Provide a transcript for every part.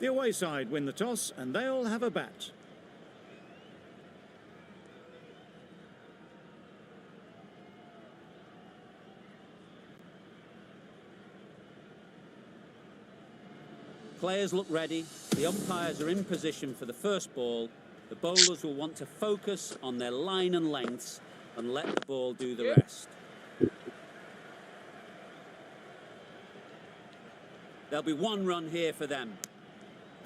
The away side win the toss and they'll have a bat. Players look ready, the umpires are in position for the first ball. The bowlers will want to focus on their line and lengths and let the ball do the rest. There'll be one run here for them.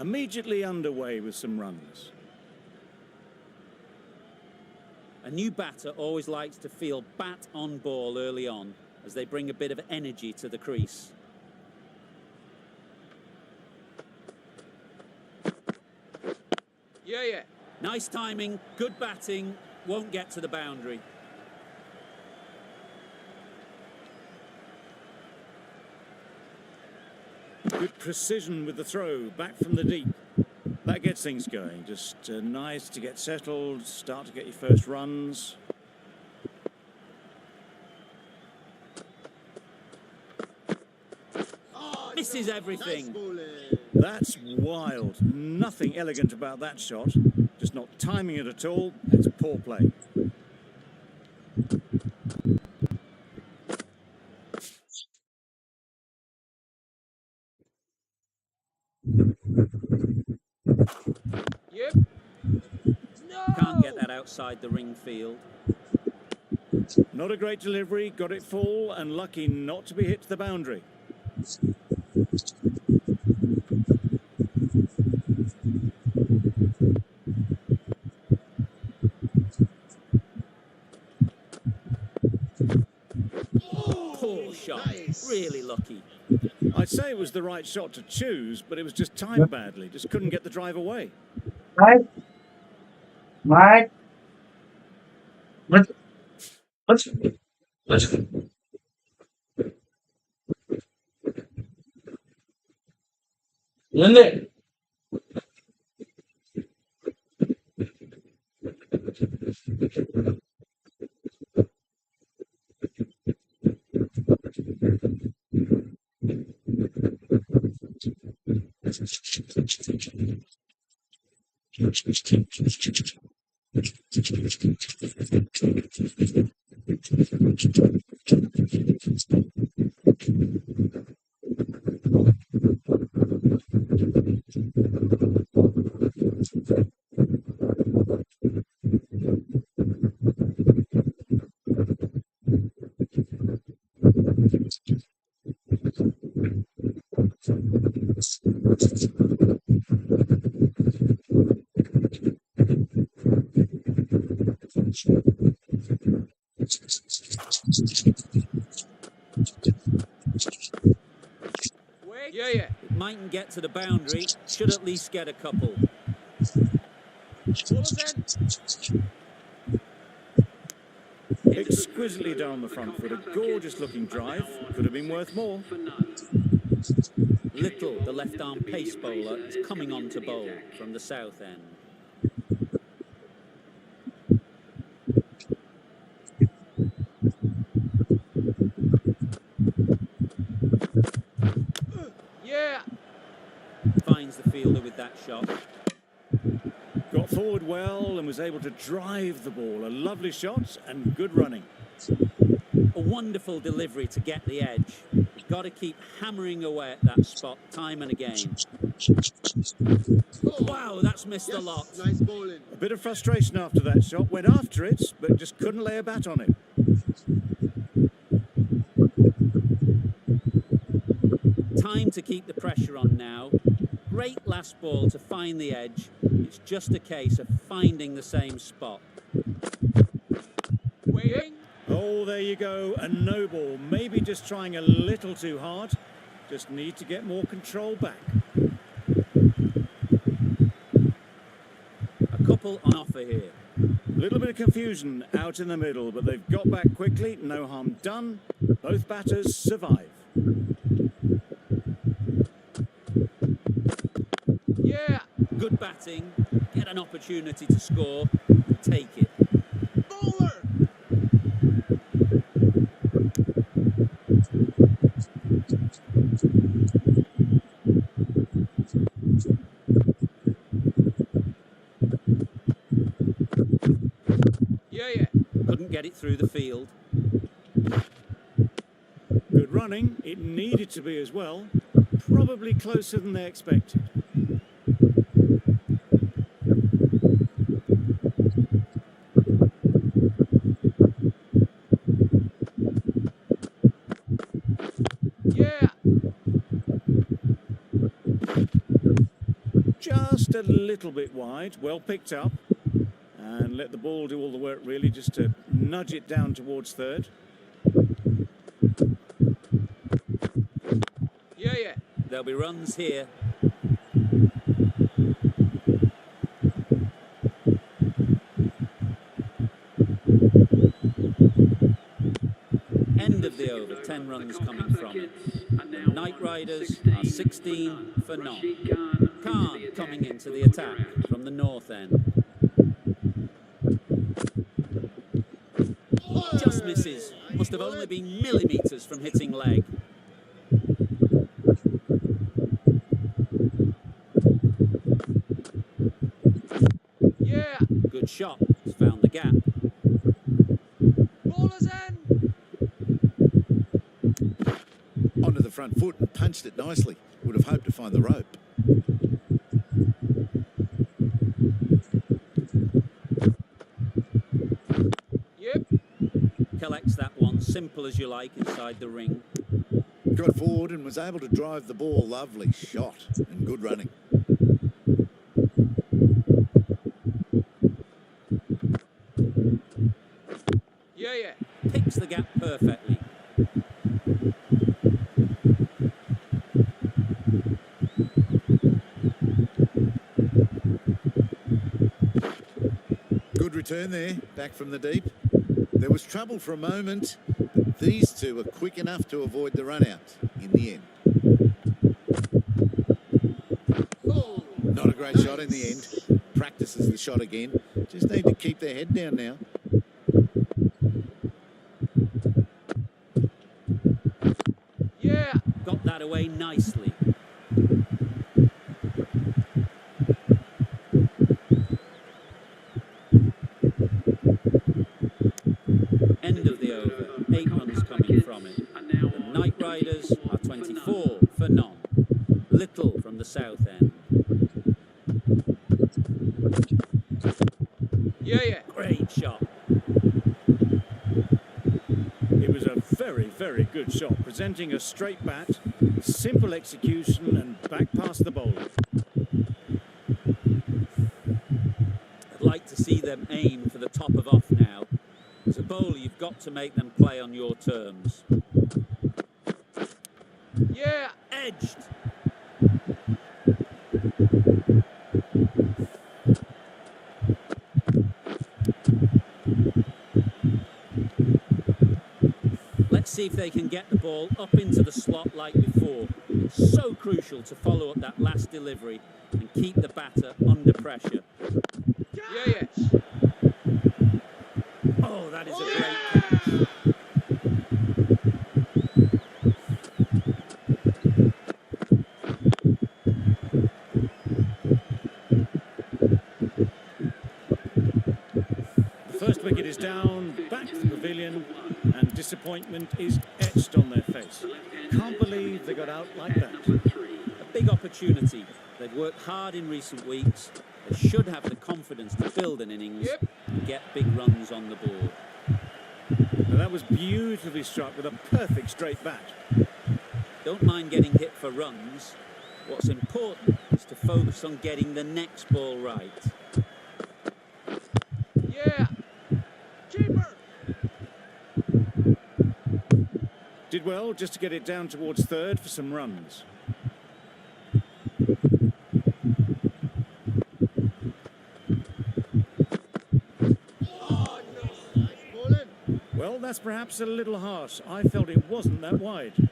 Immediately underway with some runs. A new batter always likes to feel bat on ball early on as they bring a bit of energy to the crease. Yeah. Nice timing, good batting, won't get to the boundary. Good precision with the throw, back from the deep. That gets things going. Just nice to get settled, start to get your first runs. Misses everything. That's wild. Nothing elegant about that shot. Just not timing it at all. It's poor play. Yep. No! Can't get that outside the ring field. Not a great delivery, got it full and lucky not to be hit to the boundary. Poor shot, really lucky. I'd say it was the right shot to choose, but it was just timed badly. Just couldn't get the drive away. What? Let's Linda. Yeah. It mightn't get to the boundary, should at least get a couple. Exquisitely down the front foot, a gorgeous looking drive. Could have been worth more. Little, the left-arm pace bowler, is coming on to bowl from the south end. Yeah. Finds the fielder with that shot. Got forward well and was able to drive the ball. A lovely shot and good running. A wonderful delivery to get the edge. You've got to keep hammering away at that spot time and again. Wow, that's missed a lot. Nice bowling. A bit of frustration after that shot. Went after it, but just couldn't lay a bat on it. Time to keep the pressure on now. Great last ball to find the edge. It's just a case of finding the same spot. Waiting. Oh, there you go. A no ball. Maybe just trying a little too hard. Just need to get more control back. A couple on offer here. A little bit of confusion out in the middle, but they've got back quickly. No harm done. Both batters survive. Yeah. Good batting. Get an opportunity to score. Take it. Bowler. Couldn't get it through the field. Good running. It needed to be as well. Probably closer than they expected. Yeah. Just a little bit wide. Well picked up. And let the ball do all the work, really, just to nudge it down towards third. Yeah, yeah. There'll be runs here. End of the over, 10 runs coming from it. The Night Riders are 16 for none. Khan coming into the attack from the north end. Just misses. Must have only been millimetres from hitting leg. Yeah. Good shot. He's found the gap. Ballers in. Onto the front foot and punched it nicely. Would have hoped to find the rope. Yep. Collects that one, simple as you like, inside the ring. Got forward and was able to drive the ball. Lovely shot and good running. Yeah, yeah. Picks the gap perfectly. Good return there, back from the deep. There was trouble for a moment, but these two were quick enough to avoid the run-out in the end. Oh. Not a great shot in the end. Practices the shot again. Just need to keep their head down now. Yeah. Got that away nicely. End of the over. 8 runs coming from it. The Night Riders are 24 for none. Little from the south end. Yeah, yeah. Great shot. It was a very, very good shot, presenting a straight bat, simple execution, and back past the bowler. I'd like to see them aim for the top of off now. As a bowler, you've got to make them play on your terms. Yeah. Edged. Let's see if they can get the ball up into the slot like before. So crucial to follow up that last delivery and keep the batter under pressure. Yeah, yeah. Oh, that is a great catch. The first wicket is down, back to the pavilion, and disappointment is etched on their face. Can't believe they got out like that. A big opportunity. They've worked hard in recent weeks. They should have the confidence to build an innings and get big runs on the board. Now, that was beautifully struck with a perfect straight bat. Don't mind getting hit for runs. What's important is to focus on getting the next ball right. Yeah. Keeper. Did well just to get it down towards third for some runs. Well, that's perhaps a little harsh. I felt it wasn't that wide.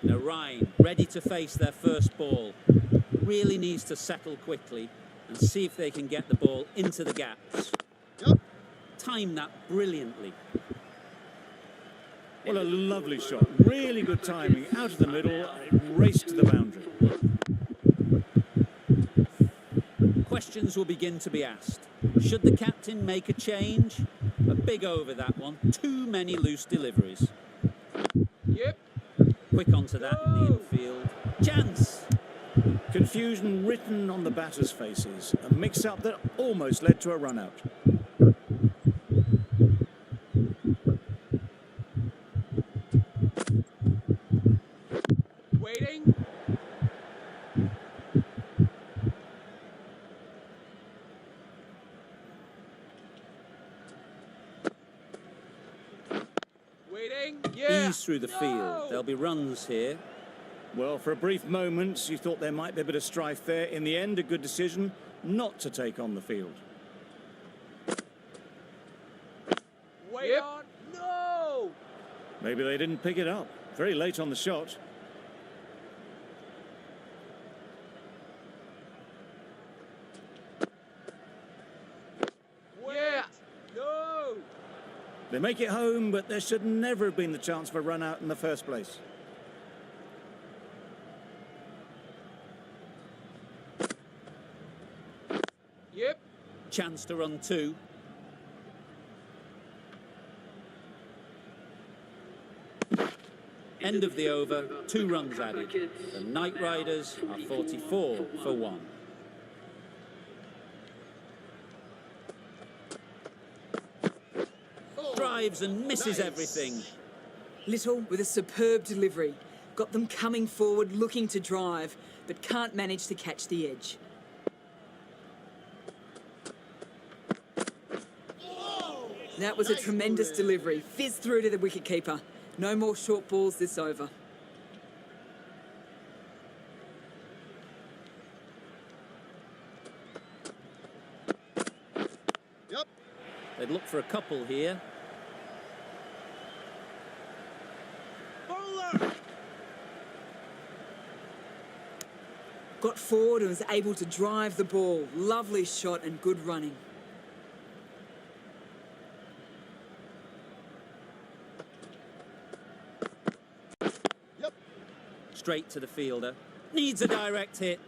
Now Ryan, ready to face their first ball. Really needs to settle quickly and see if they can get the ball into the gaps. Time that brilliantly. Well, a lovely shot. Really good timing. Out of the middle, it raced to the boundary. Questions will begin to be asked. Should the captain make a change? A big over that one. Too many loose deliveries. Yep. Quick onto that in the infield. Chance! Confusion written on the batters' faces. A mix-up that almost led to a run-out. Waiting. Waiting. Yeah. Ease through the field. There'll be runs here. Well, for a brief moment, you thought there might be a bit of strife there. In the end, a good decision not to take on the field. Wait on. No. Maybe they didn't pick it up. Very late on the shot. Yeah. No. They make it home, but there should never have been the chance for a run-out in the first place. Yep. Chance to run two. End of the over, 2 runs added. The Knight Riders are 44 for 1. Drives and misses everything. Little with a superb delivery. Got them coming forward looking to drive, but can't manage to catch the edge. That was a tremendous delivery. Fizzed through to the wicketkeeper. No more short balls this over. Yep. They'd look for a couple here. Got forward and was able to drive the ball. Lovely shot and good running. Straight to the fielder. Needs a direct hit.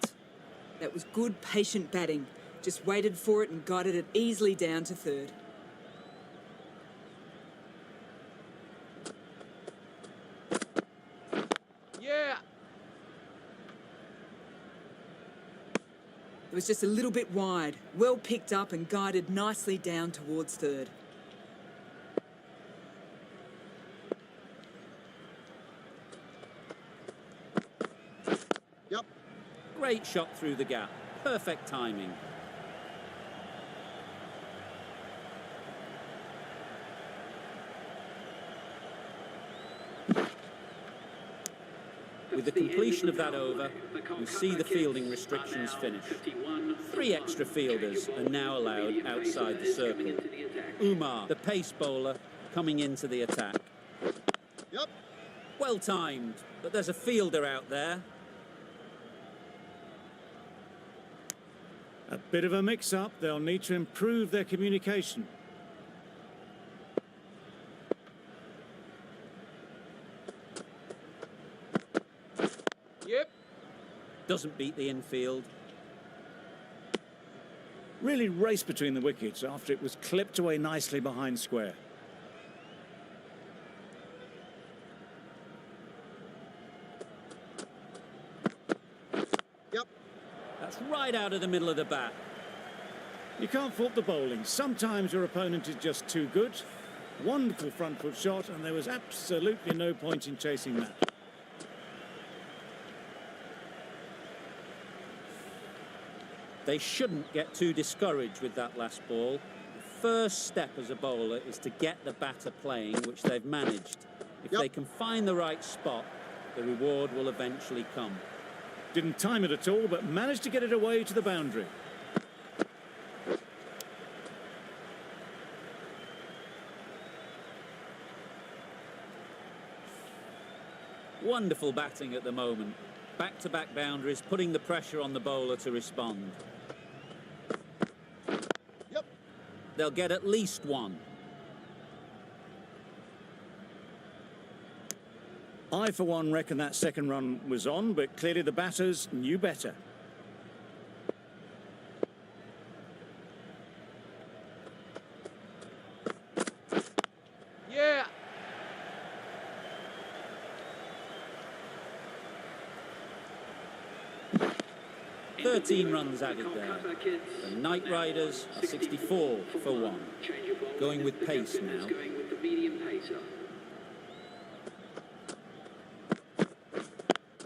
That was good, patient batting. Just waited for it and guided it easily down to third. Yeah. It was just a little bit wide. Well picked up and guided nicely down towards third. Yep. Great shot through the gap. Perfect timing. With the completion of that over, we see the fielding restrictions finish. 3 extra fielders are now allowed outside the circle. Umar, the pace bowler, coming into the attack. Yep. Well timed, but there's a fielder out there. A bit of a mix-up. They'll need to improve their communication. Yep. Doesn't beat the infield. Really raced between the wickets after it was clipped away nicely behind square. Yep. That's right out of the middle of the bat. You can't fault the bowling. Sometimes your opponent is just too good. Wonderful front foot shot, and there was absolutely no point in chasing that. They shouldn't get too discouraged with that last ball. The first step as a bowler is to get the batter playing, which they've managed. If they can find the right spot, the reward will eventually come. Didn't time it at all, but managed to get it away to the boundary. Wonderful batting at the moment. Back-to-back boundaries, putting the pressure on the bowler to respond. Yep. They'll get at least 1. I, for one, reckon that second run was on, but clearly the batters knew better. 13 runs added there. The Knight Riders are 64 for 1. Going with pace now.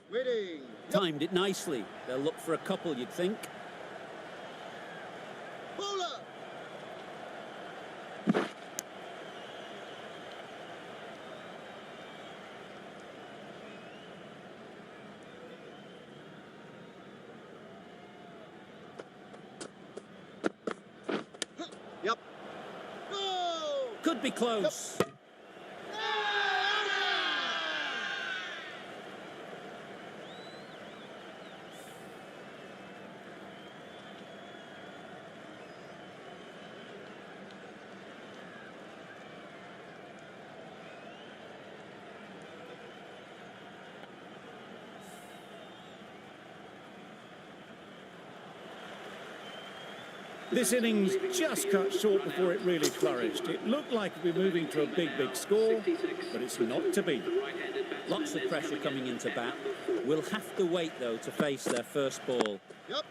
Waiting. Timed it nicely. They'll look for a couple, you'd think. Bowler. Yep. Go. Could be close. This innings just cut short before it really flourished. It looked like we're moving to a big, big score, but it's not to be. Lots of pressure coming into bat. We'll have to wait, though, to face their first ball. Yep.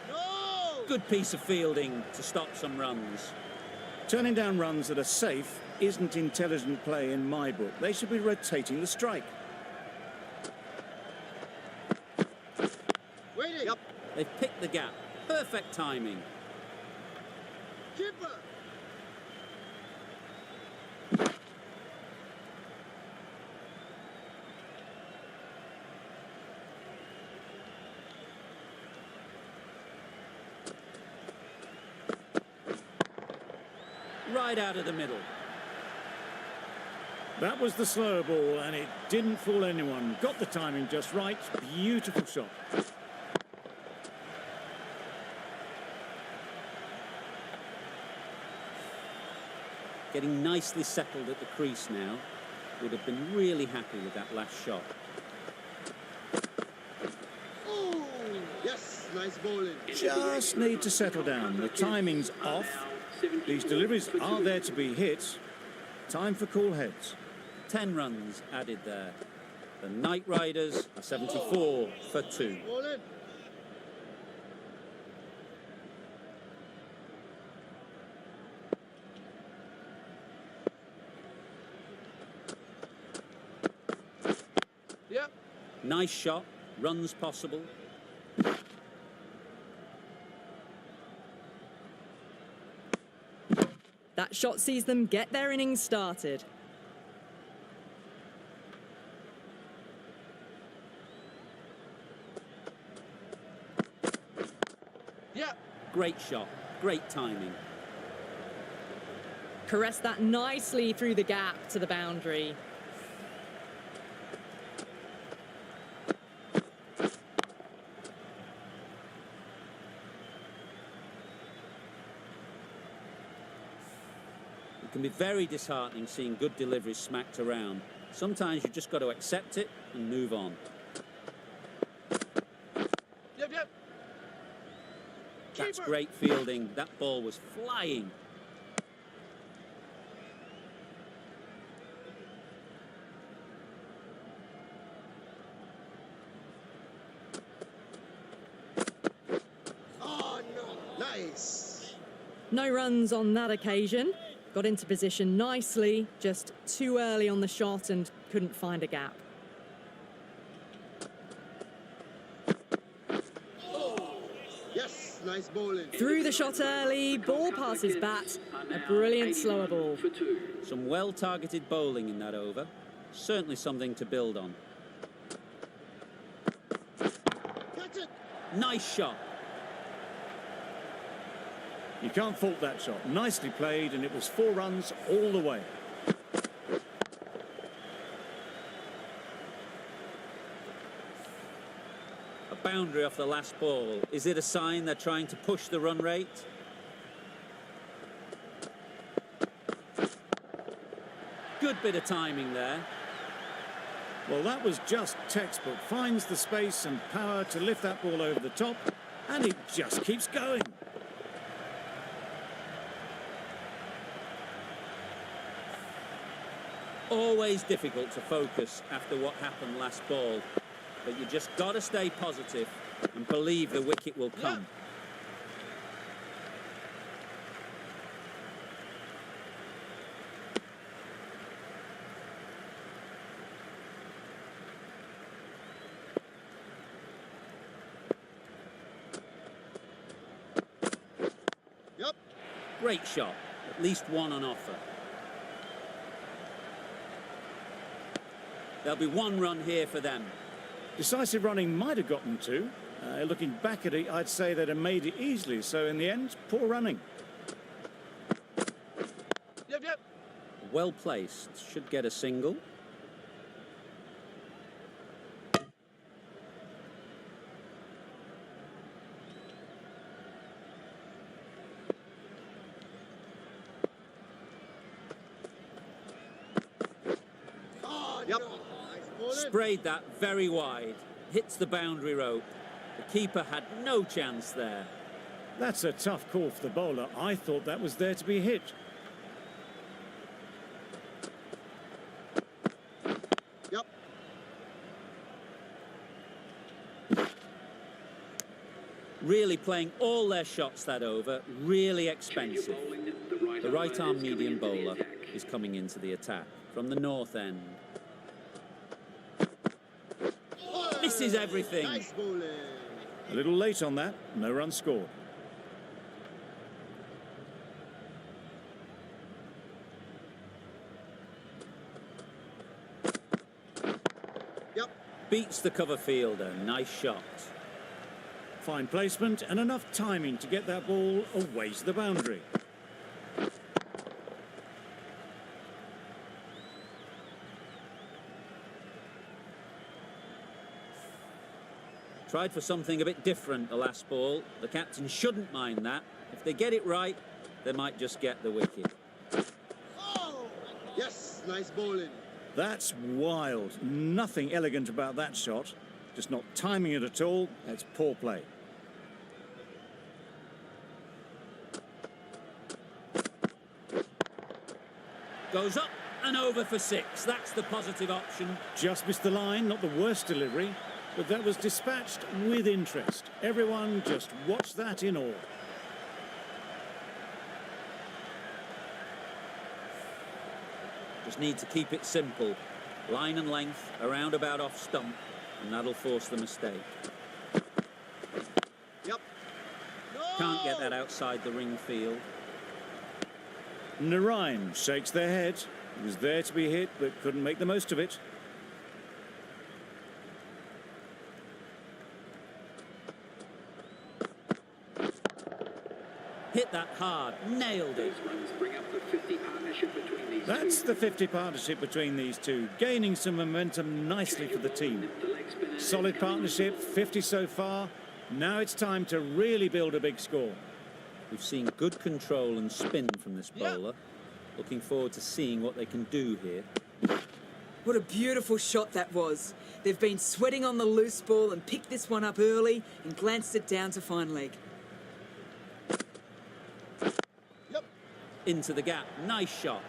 No. Good piece of fielding to stop some runs. Turning down runs that are safe isn't intelligent play in my book. They should be rotating the strike. Waiting. Yep. They've picked the gap. Perfect timing. Keeper. Right out of the middle. That was the slower ball, and it didn't fool anyone. Got the timing just right. Beautiful shot. Getting nicely settled at the crease now. Would have been really happy with that last shot. Oh. Yes. Nice bowling. Just need to settle down. The timing's off. These deliveries are there to be hit. Time for cool heads. 10 runs added there. The Knight Riders are 74 for 2. Bowling. Yep. Nice shot. Runs possible. That shot sees them get their innings started. Yep. Great shot. Great timing. Caress that nicely through the gap to the boundary. It can be very disheartening seeing good deliveries smacked around. Sometimes you've just got to accept it and move on. Yep. Yep. That's Keeper. great fielding. That ball was flying. Oh no. Nice. No runs on that occasion. Got into position nicely, just too early on the shot and couldn't find a gap. Yes. Nice bowling. Through the shot early, ball passes bat, a brilliant slower ball. Some well-targeted bowling in that over. Certainly something to build on. Catch it. Nice shot. You can't fault that shot. Nicely played, and it was 4 runs all the way. A boundary off the last ball. Is it a sign they're trying to push the run rate? Good bit of timing there. Well, that was just textbook. Finds the space and power to lift that ball over the top, and it just keeps going. Always difficult to focus after what happened last ball, but you just got to stay positive and believe the wicket will come. Yep. Great shot, at least one on offer. There'll be one run here for them. Decisive running might have gotten two. Looking back at it, I'd say they'd have made it easily. So in the end, poor running. Yep, yep. Well placed, should get a single. Oh, yep. Nice ball in. Sprayed that very wide. Hits the boundary rope. The keeper had no chance there. That's a tough call for the bowler. I thought that was there to be hit. Yep. Really playing all their shots that over. Really expensive. The right-arm medium bowler is coming into the attack from the north end. Misses everything. Nice bowling. A little late on that. No run scored. Yep. Beats the cover fielder. Nice shot. Fine placement and enough timing to get that ball away to the boundary. Tried for something a bit different the last ball. The captain shouldn't mind that. If they get it right, they might just get the wicket. Oh! Yes, nice bowling. That's wild. Nothing elegant about that shot. Just not timing it at all. That's poor play. Goes up and over for six. That's the positive option. Just missed the line, not the worst delivery, but that was dispatched with interest. Everyone just watched that in awe. Just need to keep it simple. Line and length, around about off stump, and that'll force the mistake. Yep. No! Can't get that outside the ring field. Narain shakes their head. He was there to be hit, but couldn't make the most of it. Hit that hard, nailed it. That's the 50 partnership between these two, gaining some momentum nicely for the team. Solid partnership, 50 so far. Now it's time to really build a big score. We've seen good control and spin from this bowler. Looking forward to seeing what they can do here. What a beautiful shot that was. They've been sweating on the loose ball and picked this one up early and glanced it down to fine leg. Yep. Into the gap, nice shot.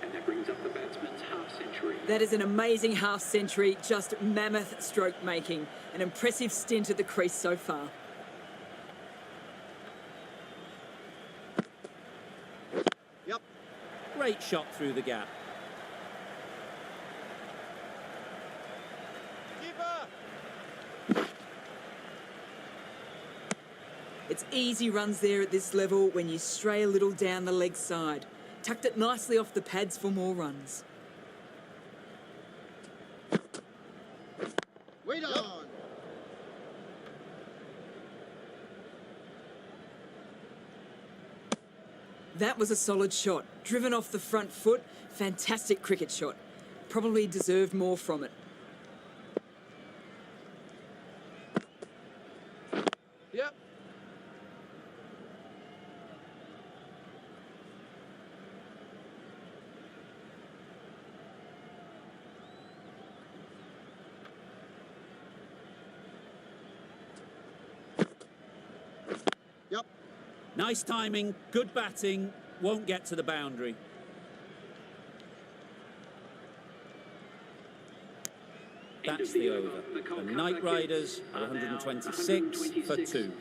And that brings up the batsman's half-century. That is an amazing half-century, just mammoth stroke making. An impressive stint at the crease so far. Yep. Great shot through the gap. Keeper. It's easy runs there at this level when you stray a little down the leg side. Tucked it nicely off the pads for more runs. Wait on. That was a solid shot. Driven off the front foot. Fantastic cricket shot. Probably deserved more from it. Yep. Yep. Nice timing, good batting, won't get to the boundary. That's the over. The Knight Riders are 126 for 2.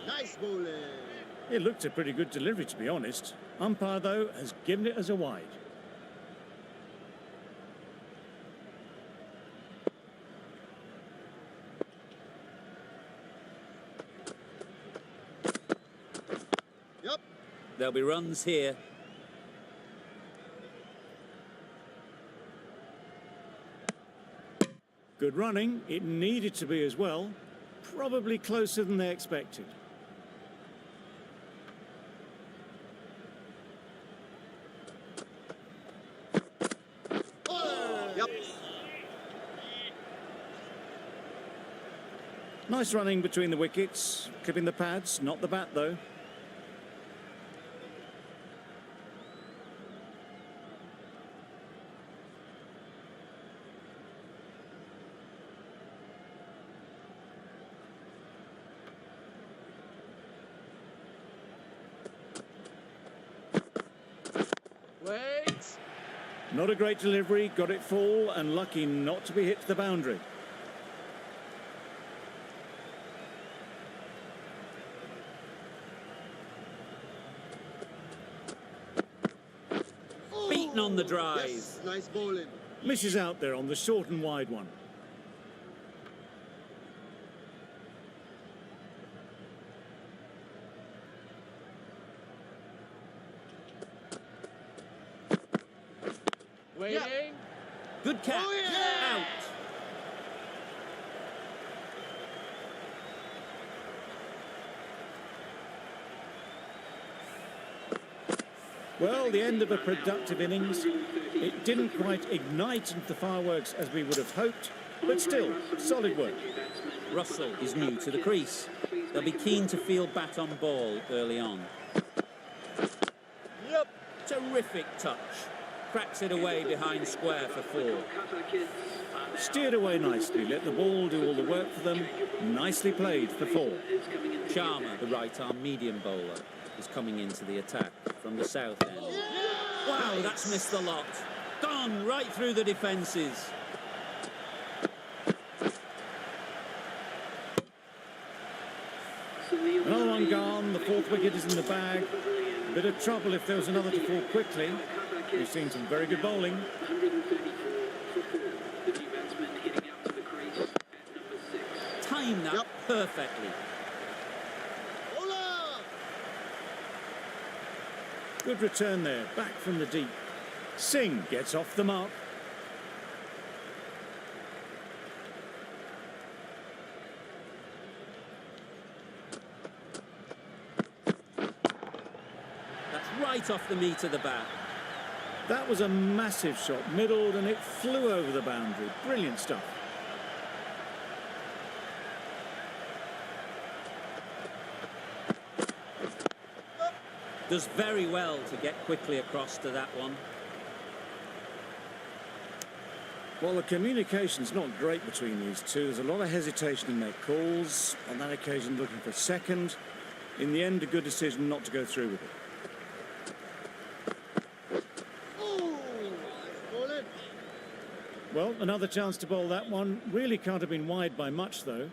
Nice bowling. It looked a pretty good delivery, to be honest. Umpire, though, has given it as a wide. Yep. There'll be runs here. Good running. It needed to be as well. Probably closer than they expected. Yep. Nice running between the wickets. Clipping the pads, not the bat, though. Wait. Not a great delivery, got it full and lucky not to be hit to the boundary. Beaten on the drive. Yes, nice bowling. Misses out there on the short and wide one. Waiting. Good catch. Oh, yeah. Out. Well, the end of a productive innings. It didn't quite ignite into the fireworks as we would have hoped, but still, solid work. Russell is new to the crease. They'll be keen to field bat on ball early on. Yep. Terrific touch. Cracks it away behind square for 4. Steered away nicely, let the ball do all the work for them. Nicely played for 4. Sharma, the right-arm medium bowler, is coming into the attack from the south end. Wow, that's missed the lot. Gone right through the defences. Another one gone, the 4th wicket is in the bag. A bit of trouble if there was another to fall quickly. We've seen some very good bowling. 134 for 4. The new batsman heading out to the crease at number 6. Time that perfectly. Bowler. Good return there, back from the deep. Singh gets off the mark. That's right off the meat of the bat. That was a massive shot, middled, and it flew over the boundary. Brilliant stuff. Does very well to get quickly across to that one. Well, the communication's not great between these two. There's a lot of hesitation in their calls. On that occasion, looking for a second. In the end, a good decision not to go through with it. Well, another chance to bowl that one. Really can't have been wide by much, though.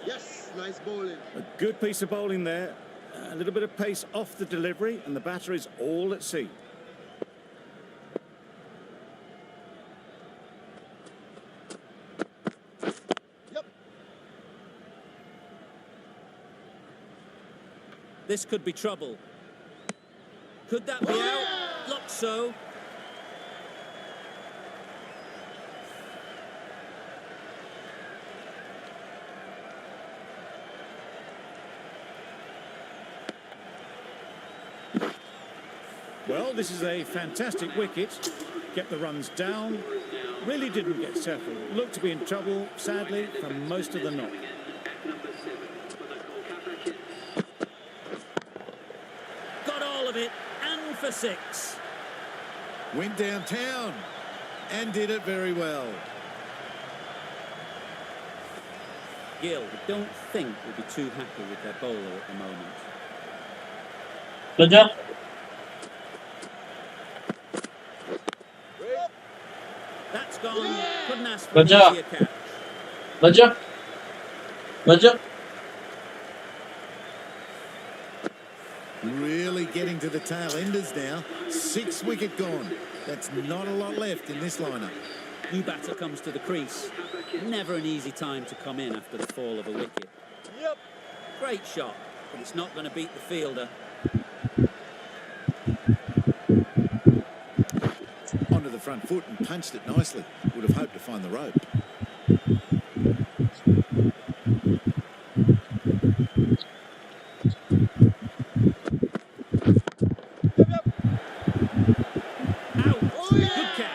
Yes, nice bowling. A good piece of bowling there. A little bit of pace off the delivery, and the batter is all at sea. This could be trouble. Could that be out? Looks so. Well, this is a fantastic wicket. Get the runs down. Really didn't get settled. Looked to be in trouble, sadly, for most of the knock. Got all of it, and for 6. Went downtown and did it very well. Gill, I don't think will be too happy with their bowler at the moment. Good job. That's gone. Couldn't ask for Good an job. easier catch. Good job. Good job. Really getting to the tail enders now. 6 wicket gone. That's not a lot left in this lineup. New batter comes to the crease. Never an easy time to come in after the fall of a wicket. Yep. Great shot, but it's not going to beat the fielder. Onto the front foot and punched it nicely. Would have hoped to find the rope. Out! Good catch.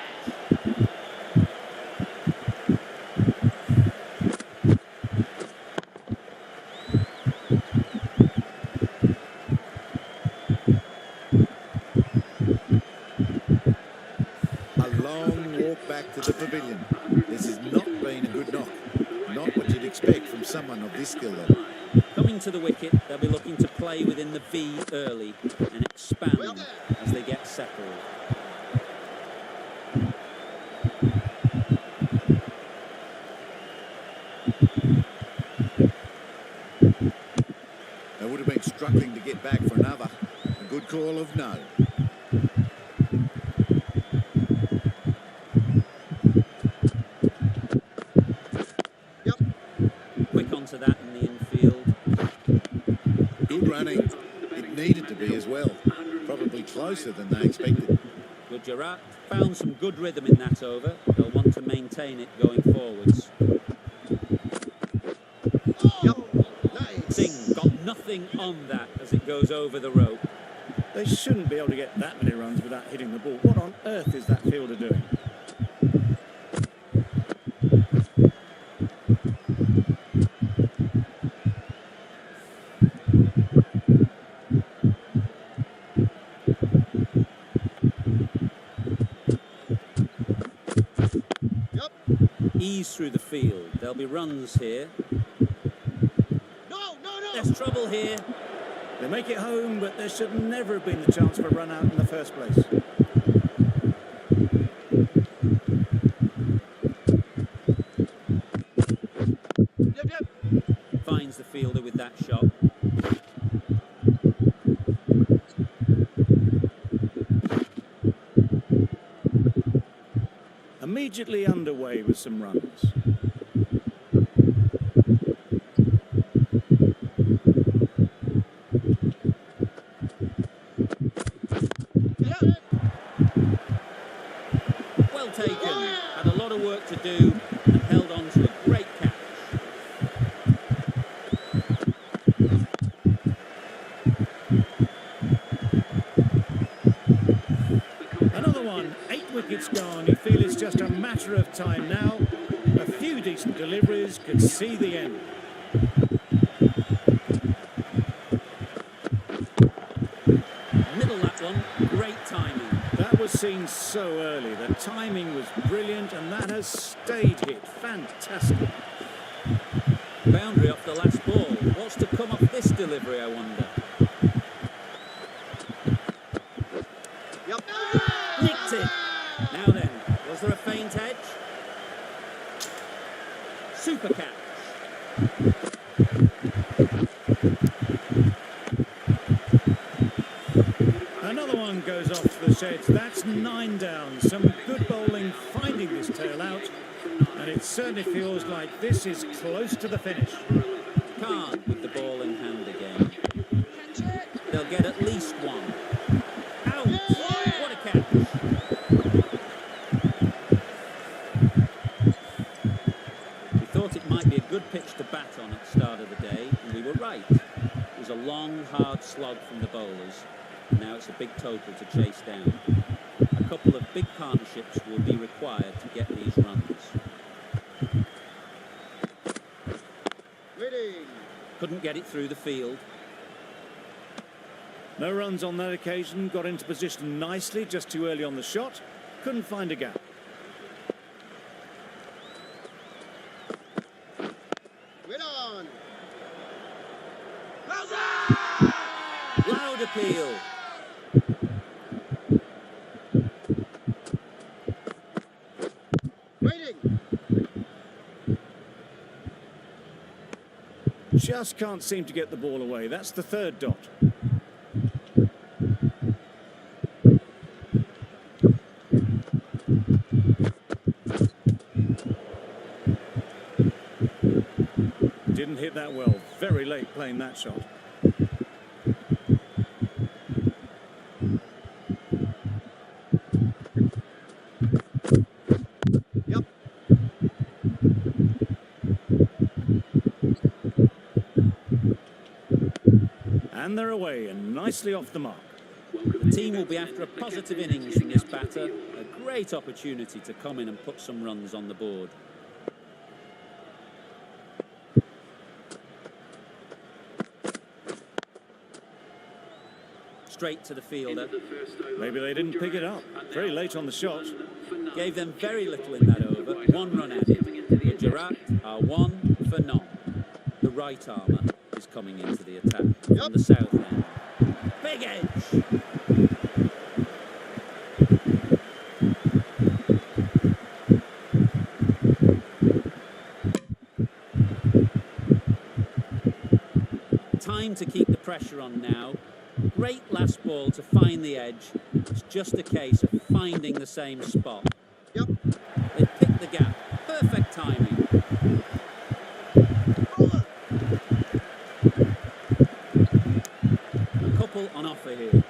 A long walk back to the pavilion. This has not been a good knock. Not what you'd expect from someone of this skill level. Coming to the wicket, they'll be looking to play within the V early and expand as they get settled. They would have been struggling to get back for another. A good call of no. Quick onto that in the infield. Good running. It needed to be as well. Probably closer than they expected. Gujarat found some good rhythm in that over. They'll want to maintain it going forwards. Nice. Singh got nothing on that as it goes over the rope. They shouldn't be able to get that many runs without hitting the ball. What on earth is that fielder doing? Ease through the field. There'll be runs here. No, no, no. There's trouble here. They make it home, but there should never have been the chance for a run out in the first place. Yep. Finds the fielder with that shot. Immediately underway with some runs. Well taken. Had a lot of work to do and held on to a great catch. Another one, 8 wickets gone. You feel it's just a matter of time now. A few decent deliveries could see the end. Middle that one. Great timing. That was seen so early. The timing was brilliant, and that has stayed hit. Fantastic. Boundary off the last ball. What's to come off this delivery, I wonder? Yep. Nicked it. Now then, was there a feint edge? Super catch. Another one goes off the sheds. That's 9 down. Some good bowling finding this tail out. And it certainly feels like this is close to the finish. Khan with the ball in hand again. They'll get at least one. Out! What a catch! We thought it might be a good pitch to bat on at the start of the day, and we were right. It was a long, hard slog from the bowlers. Now it's a big total to chase down. A couple of big partnerships will be required to get these runs. Waiting. Couldn't get it through the field. No runs on that occasion, got into position nicely, just too early on the shot. Couldn't find a gap. Wait on. Loud appeal. Waiting. Just can't seem to get the ball away. That's the third dot. Didn't hit that well. Very late playing that shot. Yep. And they're away and nicely off the mark. The team will be after a positive innings from this batter. A great opportunity to come in and put some runs on the board. Straight to the fielder. Maybe they didn't pick it up. Very late on the shot. Gave them very little in that over. 1 run added. The Gerard are 1 for none. The right armour is coming into the attack from the south end. Big edge. Time to keep the pressure on now. Great last ball to find the edge. It's just a case of finding the same spot. Yep. They picked the gap. Perfect timing. A couple on offer here.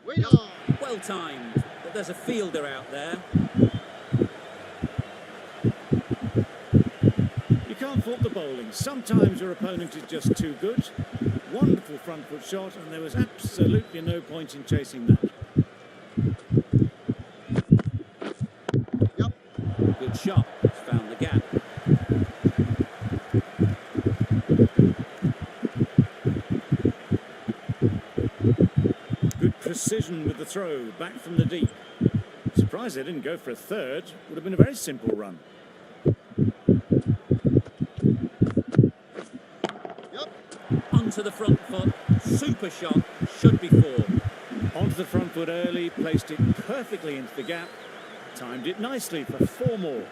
Wait on. Well timed, but there's a fielder out there. You can't fault the bowling. Sometimes your opponent is just too good. Wonderful front foot shot, and there was absolutely no point in chasing that. Yep. Good shot. Found the gap. Good precision with the throw, back from the deep. Surprised they didn't go for a third. Would have been a very simple run. Onto the front foot. Super shot. Should be 4. Onto the front foot early, placed it perfectly into the gap. Timed it nicely for 4 more.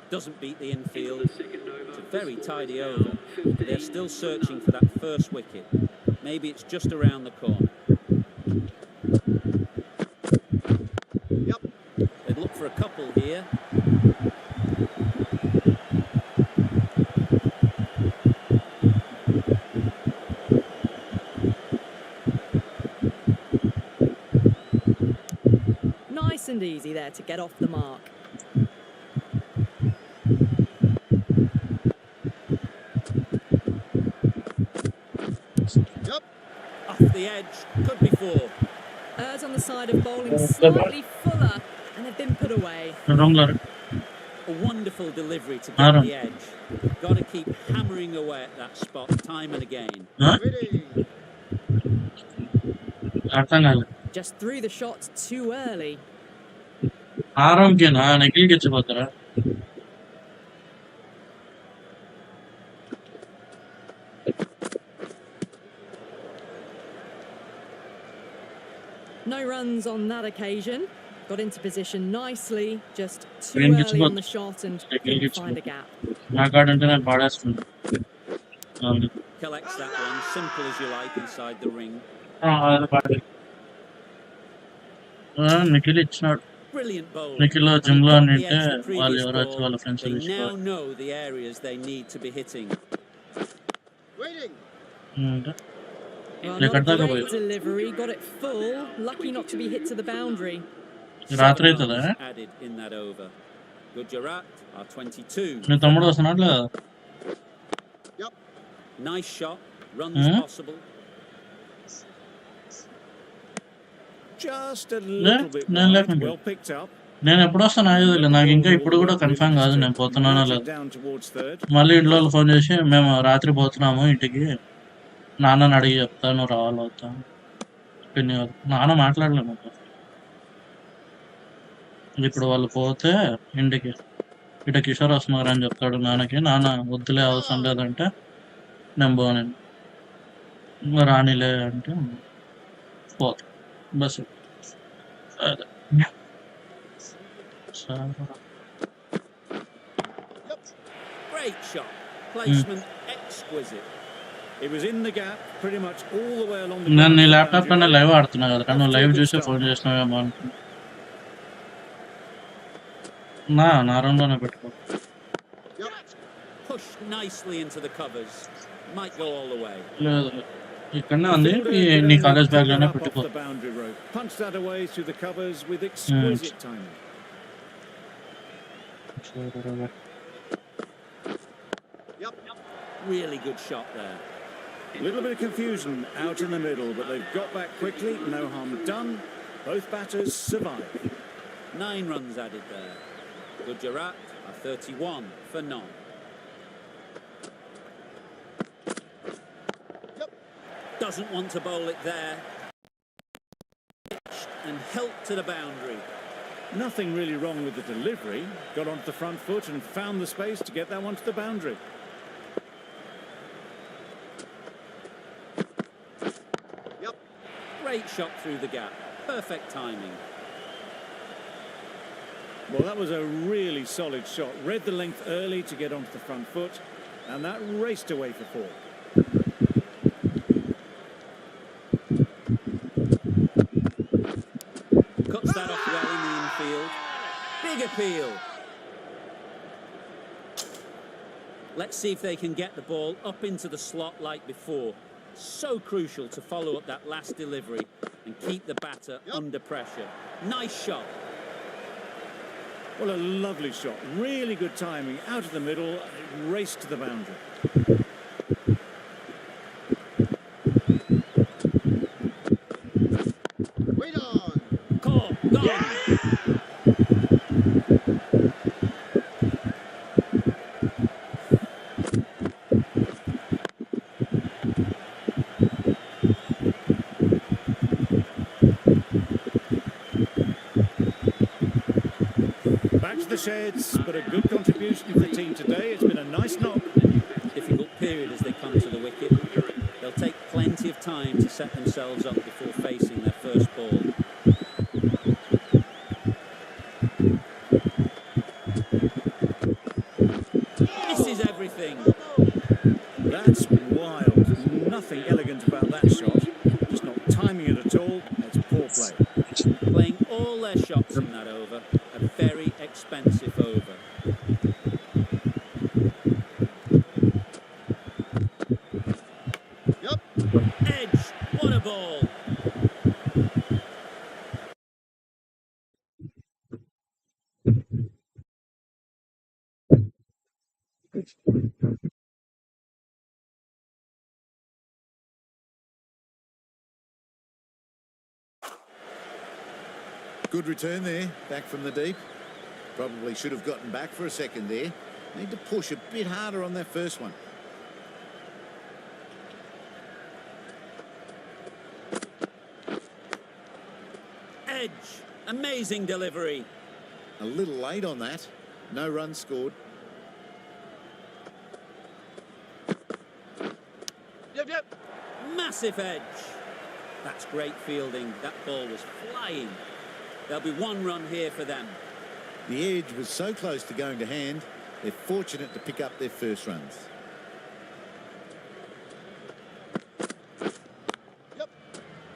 Doesn't beat the infield. It's a very tidy over. They're still searching for that first wicket. Maybe it's just around the corner. Yep. They'd look for a couple here. Nice and easy there to get off the mark. Yep. Off the edge. Could be 4. Errs on the side of bowling slightly fuller, and they've been put away. A wonderful delivery to get the edge. Got to keep hammering away at that spot time and again. Waiting. Just threw the shot too early. No runs on that occasion. Got into position nicely, just too early on the shot and couldn't find a gap. Collects that one, simple as you like, inside the ring. Brilliant bowling. They now know the areas they need to be hitting. Waiting. Well, not a great delivery, got it full, lucky not to be hit to the boundary. రాత్రి 7 అవుతుందా? runs added in that over. Gujarat are 22. నీ తమ్ముడు వస్తున్నాడు లేదా? Yep. Nice shot, runs Hmm? possible. Just a little bit no, wide, lekunde. well picked up. నేను ఎప్పుడు వస్తాను ఐదు తెలియదు, నాకు ఇంకా ఇప్పుడు కూడా కన్ఫర్మ్ కాదు నేను పోతున్నానో లేదు. మళ్ళీ ఇంట్లో వాళ్ళు ఫోన్ చేసి మేము రాత్రి పోతున్నాము ఇంటికి, నాన్నని అడిగి చెప్తాను రావాలి వస్తాను. పిన్ని వాళ్ళు నాన్న మాట్లాడలేము ఇప్పుడు. వాళ్ళు పోతే ఇంటికి ఇట కిషోర్ వస్తున్నారు అని చెప్తాడు నాన్నకి, నాన్న వద్దులే అవసరం లేదంటే నేను పోనండి, రానిలే అంటే పోతా బస్. అదే Great shot. Placement exquisite. It was in the gap pretty much all the way along the నేను నీ ground. ల్యాప్టాప్ కన్నా లైవ్ ఆడుతున్నా కదా, నువ్వు లైవ్ చూసి ఫోన్ చేసినావేమో అనుకున్నా. నా రూమ్లోనే పెట్టుకో. Pushed nicely into the covers. Might go all the way. లేదు ఇక్కడనే ఉంది, నీ కాలేజ్ బ్యాగ్ లోనే పెట్టుకో. The boundary rope. Punch that away through the covers with exquisite timing. Yep. Really good shot there. A little bit of confusion out in the middle, but they've got back quickly. No harm done. Both batters survive. 9 runs added there. Gujarat are 31 for none. Yep. Doesn't want to bowl it there. And helped to the boundary. Nothing really wrong with the delivery. Got onto the front foot and found the space to get that one to the boundary. Yep. Great shot through the gap. Perfect timing. Well, that was a really solid shot. Read the length early to get onto the front foot, and that raced away for 4. Cuts that off well in the infield. Big appeal. Let's see if they can get the ball up into the slot like before. So crucial to follow up that last delivery and keep the batter under pressure. Nice shot. Well, a lovely shot. Really good timing. Out of the middle, raced to the boundary. Wait on. Call. Gone. Back to the sheds, but a good contribution for the team today. It's been a nice knock. Difficult period as they come to the wicket. They'll take plenty of time to set themselves up before facing their first ball. Misses everything. That's wild. Nothing elegant about that shot. Just not timing it at all. It's poor play. Playing all their shots in that over. A very expensive over. Yep. Edge. What a ball. Good return there, back from the deep. Probably should have gotten back for a second there. Need to push a bit harder on that first one. Edge. Amazing delivery. A little late on that. No runs scored. Yep. Massive edge. That's great fielding. That ball was flying. There'll be 1 run here for them. The edge was so close to going to hand, they're fortunate to pick up their first runs.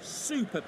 Super.